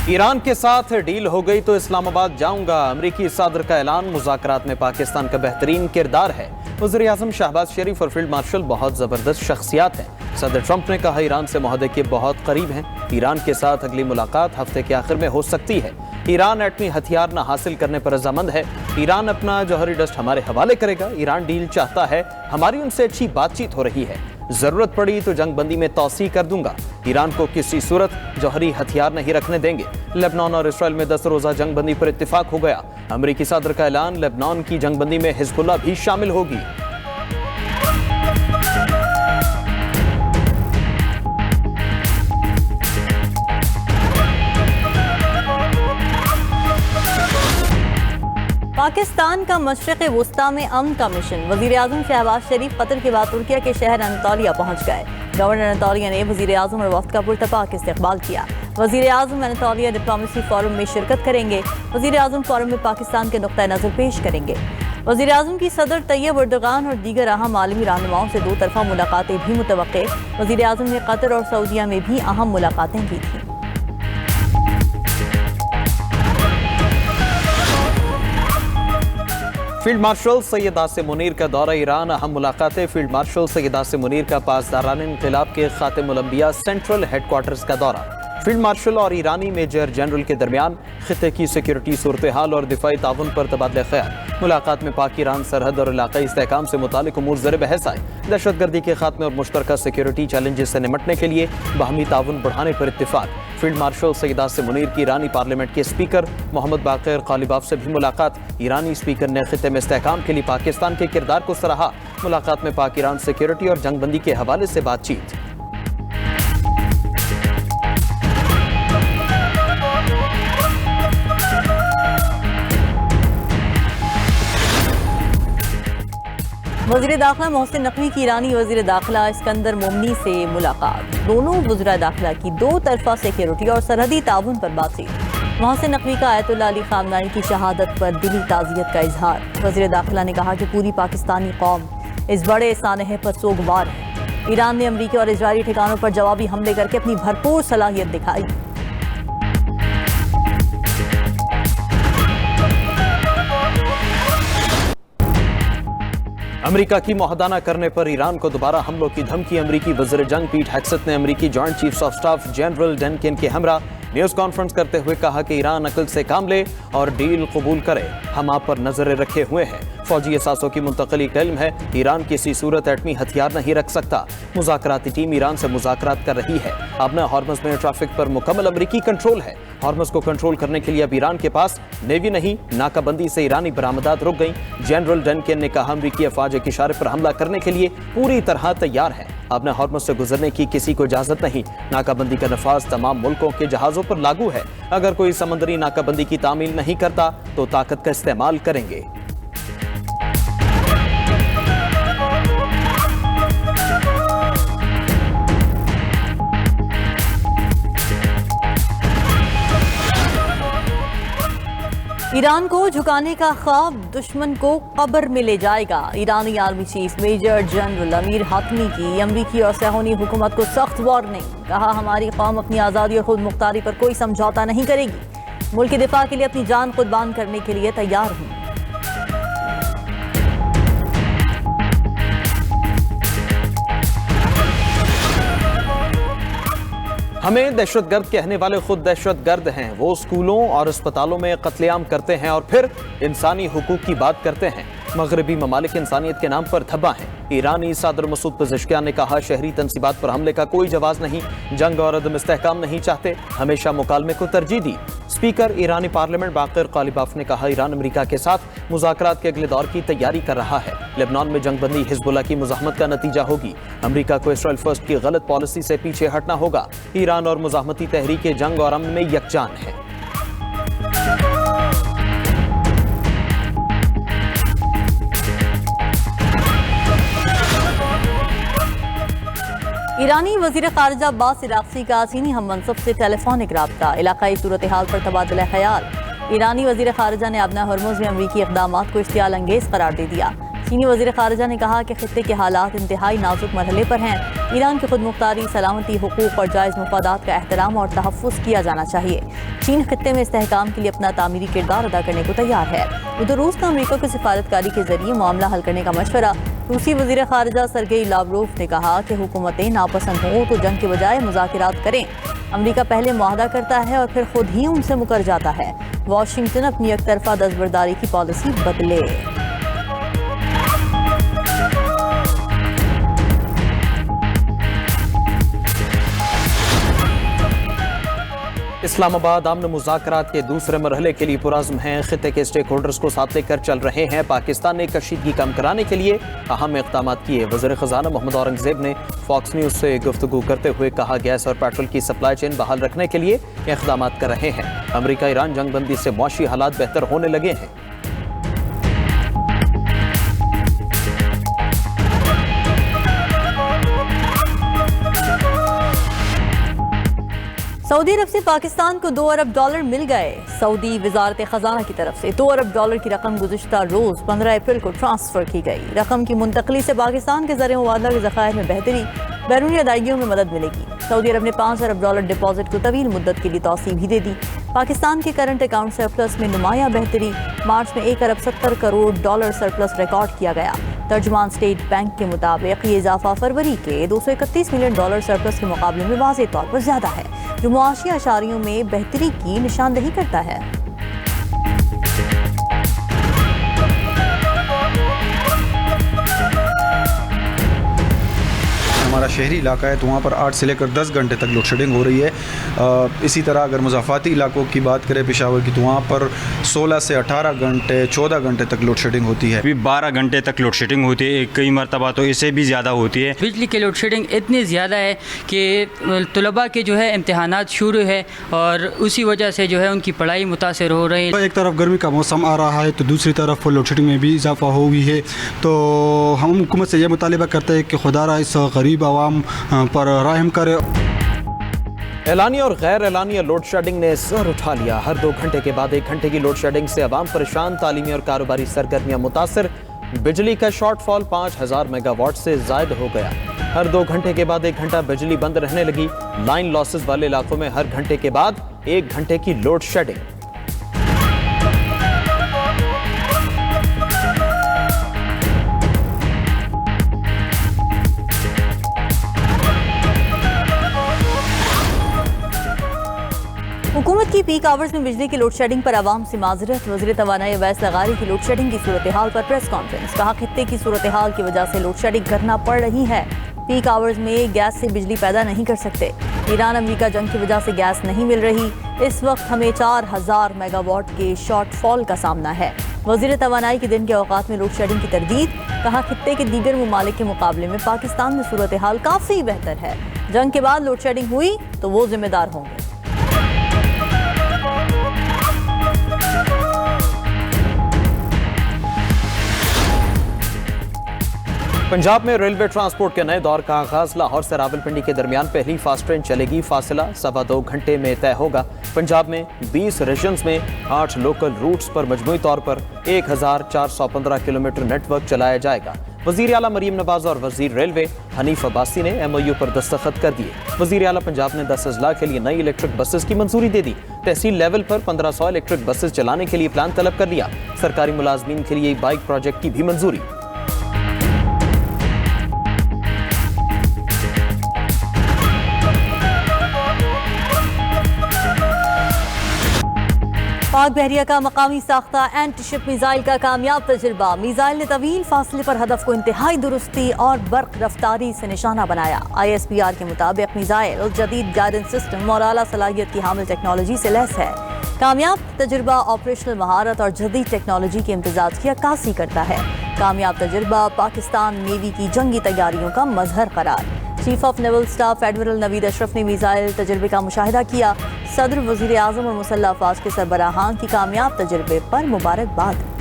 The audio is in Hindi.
ईरान के साथ डील हो गई तो इस्लामाबाद जाऊंगा, अमरीकी सदर का ऐलान। मुज़ाकरात में पाकिस्तान का बेहतरीन किरदार है। वज़ीर-ए-आज़म शहबाज शरीफ और फील्ड मार्शल बहुत ज़बरदस्त शख्सियात हैं। सदर ट्रंप ने कहा ईरान से मुआहदे के बहुत करीब हैं। ईरान के साथ अगली मुलाकात हफ्ते के आखिर में हो सकती है। ईरान एटमी हथियार न हासिल करने पर रजामंद है। ईरान अपना जौहरी डस्ट हमारे हवाले करेगा। ईरान डील चाहता है, हमारी उनसे अच्छी बातचीत हो रही है। जरूरत पड़ी तो जंग बंदी में तौसी कर दूंगा। ईरान को किसी सूरत जौहरी हथियार नहीं रखने देंगे। लेबनान और इसराइल में 10 रोजा जंग बंदी पर इत्तेफाक हो गया। अमरीकी सदर का ऐलान, लेबनान की जंग बंदी में हिजबुल्लाह भी शामिल होगी। पाकिस्तान का मशरिक़ वुस्ता में अमन का मिशन। वज़ीर-ए-आज़म शहबाज शरीफ कतर के बाद तुर्किया के शहर अनातोलिया पहुंच गए। गवर्नर अनातोलिया ने वज़ीर-ए-आज़म और वफ़द का पुरतपाक इस्तक़बाल किया। वज़ीर-ए-आज़म अनातोलिया डिप्लोमेसी फोरम में शिरकत करेंगे। वज़ीर-ए-आज़म फोरम में पाकिस्तान के नुक्ता नज़र पेश करेंगे। वज़ीर-ए-आज़म की सदर तैयब एर्दोगान और दीगर अहम आलमी रहनुमाओं से 2 तरफ़ा मुलाकातें भी मुतवक्के। वज़ीर-ए-आज़म ने कतर और सऊदीया में भी अहम मुलाकातें की थीं। फील्ड मार्शल सैयद आसिम मुनीर का दौरा ईरान, अहम मुलाकातें। फील्ड मार्शल सैयद आसिम मुनीर का पासदारान इनक़िलाब के खातिमुल अंबिया सेंट्रल हेडक्वार्टर्स का दौरा। फील्ड मार्शल और ईरानी मेजर जनरल के दरमियान खित्ते की सिक्योरिटी सूरत हाल और दिफाई ताउन पर तबादला ख्याल। मुलाकात में पाक ईरान सरहद और इलाकाई इस्तेहकाम से मुतालिक उमूर ज़र बहस आए। दहशतगर्दी के खात्मे और मुश्तरका सिक्योरिटी चैलेंजेस से निमटने के लिए बाहमी ताउन बढ़ाने पर इत्तेफाक। फील्ड मार्शल सैयद आसिम मुनीर की ईरानी पार्लियामेंट के स्पीकर मोहम्मद बाक़िर क़ालिबाफ से भी मुलाकात। ईरानी स्पीकर ने खित्ते में इस्तेहकाम के लिए पाकिस्तान के किरदार को सराहा। मुलाकात में पाक ईरान सिक्योरिटी और जंगबंदी के हवाले से बातचीत। वज़ीर दाखिला मोहसिन नकवी की ईरानी वज़ीर दाखिला इस्कंदर मोमनी से मुलाकात। दोनों वज़ीर दाखिला की 2 तरफ़ा सिक्योरिटी और सरहदी ताउन पर बातचीत। मोहसिन नकवी का आयतुल्लाह अली ख़ामनेई की शहादत पर दिली ताज़ियत का इजहार। वज़ीर दाखिला ने कहा कि पूरी पाकिस्तानी कौम इस बड़े सानहे पर सोगवार है। ईरान ने अमरीकी और इजरायली ठिकानों पर जवाबी हमले करके अपनी भरपूर सलाहियत दिखाई। अमेरिका की मुआहदा करने पर ईरान को दोबारा हमलों की धमकी। अमेरिकी वज़ीर जंग पीट हेग्सेथ ने अमेरिकी joint chiefs of staff general Dan Caine के हमरा न्यूज़ कॉन्फ्रेंस करते हुए कहा कि ईरान अकल से काम ले और डील कबूल करे। हम आप पर नजरें रखे हुए हैं। फौजी असासों की मुंतकली का इल्म है। ईरान किसी सूरत एटमी हथियार नहीं रख सकता। मुज़ाकराती टीम ईरान से मुज़ाकरात कर रही है। अब न हॉर्मज़ में ट्रैफिक पर मुकम्मल अमेरिकी कंट्रोल है। हॉर्मज़ को कंट्रोल करने के लिए अब ईरान के पास नेवी नहीं, नाकाबंदी से ईरानी बरामदात रुक गई। जनरल डेनकिन ने कहा अमेरिकी अफवाज एक इशारे पर हमला करने के लिए पूरी तरह तैयार है। अब न हॉर्मज़ से गुजरने की किसी को इजाजत नहीं। नाकाबंदी का नफाज तमाम मुल्कों के जहाजों पर लागू है। अगर कोई समंदरी नाकाबंदी की तामील नहीं करता तो ताकत का इस्तेमाल करेंगे। ईरान को झुकाने का ख्वाब दुश्मन को कब्र में ले जाएगा। ईरानी army chief major general Amir Hatami की अमरीकी और सैहोनी हुकूमत को सख्त वार्निंग। कहा हमारी कौम अपनी आज़ादी और खुद मुख्तारी पर कोई समझौता नहीं करेगी। मुल्क के दिफा के लिए अपनी जान कुर्बान करने के लिए तैयार हूँ। हमें दहशतगर्द कहने वाले खुद दहशतगर्द हैं। वो स्कूलों और अस्पतालों में कत्लेआम करते हैं और फिर इंसानी हुकूक की बात करते हैं। मगरबी ममालिक इंसानियत के नाम पर धब्बा हैं। ईरानी सदर मसूद पज़ेश्कियान ने कहा शहरी तंसीबात पर हमले का कोई जवाब नहीं। जंग और अदम इस्तेहकाम नहीं चाहते, हमेशा मुकालमे को तरजीह दी। स्पीकर ईरानी पार्लियामेंट बाक़िर क़ालिबाफ ने कहा ईरान अमेरिका के साथ मुज़ाकरात के अगले दौर की तैयारी कर रहा है। लेबनान में जंगबंदी हिजबुल्लाह की मुज़ाहमत का नतीजा होगी। अमेरिका को इसराइल फर्स्ट की गलत पॉलिसी से पीछे हटना होगा। ईरान और मुज़ाहमती तहरीक जंग और अमन में यकजान है। ईरानी वज़ीर ख़ारिजा अब्बास इराक़ची का चीनी हम मनसब से टेलीफोनिक राब्ता। इलाकाई सूरत हाल पर तबादला ख्याल। ईरानी वज़ीर ख़ारिजा ने अपना हॉर्मुज़ में अमरीकी इक़दामात को इश्तियाल अंगेज़ करार दे दिया। चीनी वज़ीर ख़ारिजा ने कहा कि खित्ते के हालात इंतहाई नाजुक मरहले पर हैं। ईरान की खुद मुख्तारी, सलामती, हुकूक और जायज़ मुफादात का एहतराम और तहफ़्फ़ुज़ किया जाना चाहिए। चीन खित्ते में इस्तेहकाम के लिए अपना तामीरी किरदार अदा करने को तैयार है। उधर रूस का अमरीका की सिफारतकारी के जरिए मामला हल करने का मशवरा। रूसी वज़ीर ख़ारिजा सरगेई लावरोफ ने कहा कि हुकूमतें नापसंद हों तो जंग के बजाय मुज़ाकरात करें। अमरीका पहले मुआहदा करता है और फिर खुद ही उनसे मुकर जाता है। वाशिंगटन अपनी एकतरफा दस्तबरदारी की पॉलिसी बदले। इस्लामाबाद अमन मुज़ाकरात के दूसरे मरहले के लिए पुरज़्म हैं। खित्ते के स्टेक होल्डर्स को साथ लेकर चल रहे हैं। पाकिस्तान ने कशीदगी कम कराने के लिए अहम इक़दाम किए। वज़ीर ख़ज़ाना मोहम्मद औरंगज़ेब ने फॉक्स न्यूज़ से गुफ्तगू करते हुए कहा, गैस और पेट्रोल की सप्लाई चेन बहाल रखने के लिए इक़दाम कर रहे हैं। अमरीका ईरान जंगबंदी से मुआशी हालात बेहतर होने लगे हैं। सऊदी अरब से पाकिस्तान को $2 अरब मिल गए। सऊदी वजारत खजाना की तरफ से $2 अरब की रकम गुज़िश्ता रोज़ 15 अप्रैल को ट्रांसफ़र की गई। रकम की मुंतकली से पाकिस्तान के ज़र मुबादला के ज़खायर में बेहतरी, बैरूनी अदायगियों में मदद मिलेगी। सऊदी अरब ने $5 अरब डिपॉजिट को तवील मुद्दत के लिए तौसीह भी दे दी। पाकिस्तान के करंट अकाउंट सरप्लस में नुमाया बेहतरी। मार्च में $1 अरब 70 करोड़ सरप्लस रिकॉर्ड किया गया। तर्जुमान स्टेट बैंक के मुताबिक ये इजाफा फरवरी के $231 मिलियन सरप्लस के मुकाबले में वाज़ेह तौर पर ज़्यादा है, जो मुआशी अशारियों में बेहतरी की निशानदही करता है। हमारा शहरी इलाका है तो वहाँ पर 8 से लेकर 10 घंटे तक लोड शेडिंग हो रही है। इसी तरह अगर मुज़ाफ़ाती इलाकों की बात करें पेशावर की, तो वहाँ पर 16 से 18 घंटे 14 घंटे तक लोड शेडिंग होती है। अभी 12 घंटे तक लोड शेडिंग होती है, कई मरतबा तो इससे भी ज़्यादा होती है। बिजली की लोड शेडिंग इतनी ज़्यादा है कि तलबा के जो है इम्तहानात शुरू है और उसी वजह से जो है उनकी पढ़ाई मुतासर हो रही है। एक तरफ गर्मी का मौसम आ रहा है तो दूसरी तरफ लोड शेडिंग में भी इजाफा हो गई है। तो हम हुकूमत से यह मुतालिबा करते हैं कि खुदारा इस गरीब आवाम पर रहम करे। एलानिया और गैर एलानिया लोड शेडिंग ने सर उठा लिया। हर 2 घंटे के बाद 1 घंटे की लोड शेडिंग से अवाम परेशान, तालीमी और कारोबारी सरगर्मियां मुतासर। बिजली का शॉर्टफॉल 5000 मेगावाट से ज़ायद हो गया। हर 2 घंटे के बाद 1 घंटा बिजली बंद रहने लगी। लाइन लॉसेस वाले इलाकों में हर घंटे के बाद 1 घंटे की लोड शेडिंग। हुकूमत की पीक आवर्स में बिजली की लोड शेडिंग पर आवाम से माजरत। वज़ीर तवानाई अवैस लगारी की लोड शेडिंग की सूरत हाल पर प्रेस कॉन्फ्रेंस। कहा, खित्ते की सूरत हाल की वजह से लोड शेडिंग करना पड़ रही है। पीक आवर्स में गैस से बिजली पैदा नहीं कर सकते। ईरान अमरीका जंग की वजह से गैस नहीं मिल रही। इस वक्त हमें 4000 मेगावाट के शॉर्टफॉल का सामना है। वज़ीर तवानाई के दिन के औकात में लोड शेडिंग की तरदीद। कहा, खित्ते के दीगर ममालिक के मुकाबले में पाकिस्तान में सूरत हाल काफ़ी बेहतर है। जंग के बाद लोड शेडिंग हुई तो वो जिम्मेदार होंगे। पंजाब में रेलवे ट्रांसपोर्ट के नए दौर का आगाज। लाहौर से रावलपिंडी के दरमियान पहली फास्ट ट्रेन चलेगी। फासला 2.25 घंटे में तय होगा। पंजाब में 20 रीजन्स में 8 लोकल रूट्स पर मजमूई तौर पर 1415 किलोमीटर नेटवर्क चलाया जाएगा। वज़ीर आला मरीम नवाज और वज़ीर रेलवे हनीफ अब्बासी ने MOU पर दस्तखत कर दिए। वज़ीर आला पंजाब ने 10 अजला के लिए नई इलेक्ट्रिक बसेस की मंजूरी दे दी। तहसील लेवल पर 1500 इलेक्ट्रिक बसेस चलाने के लिए प्लान तलब कर लिया। सरकारी मुलाजमीन के लिए बाइक प्रोजेक्ट की भी मंजूरी। पाक बहरिया का मकामी साख्ता एंटी शिप मिसाइल का कामयाब तजुर्बा। मिसाइल ने तवील फासले पर हदफ को इंतहाई दुरुस्ती और बर्क रफ्तारी से निशाना बनाया। ISPR के मुताबिक मिसाइल जदीद गाइडेंस सिस्टम और आला सलाहियत की हामिल टेक्नोलॉजी से लैस है। कामयाब तजुर्बा ऑपरेशनल महारत और जदीद टेक्नोलॉजी के इम्तिजाज की अक्कासी करता है। कामयाब तजुर्बा पाकिस्तान नेवी की जंगी तैयारियों का मजहर करार। Chief of naval staff admiral Naveed Ashraf ने मिसाइल तजुर्बे का मुशाहिदा किया। सदर, वज़ीर आज़म और मुसल्लह अफ़वाज के सरबराहान की कामयाब तजुर्बे पर मुबारकबाद।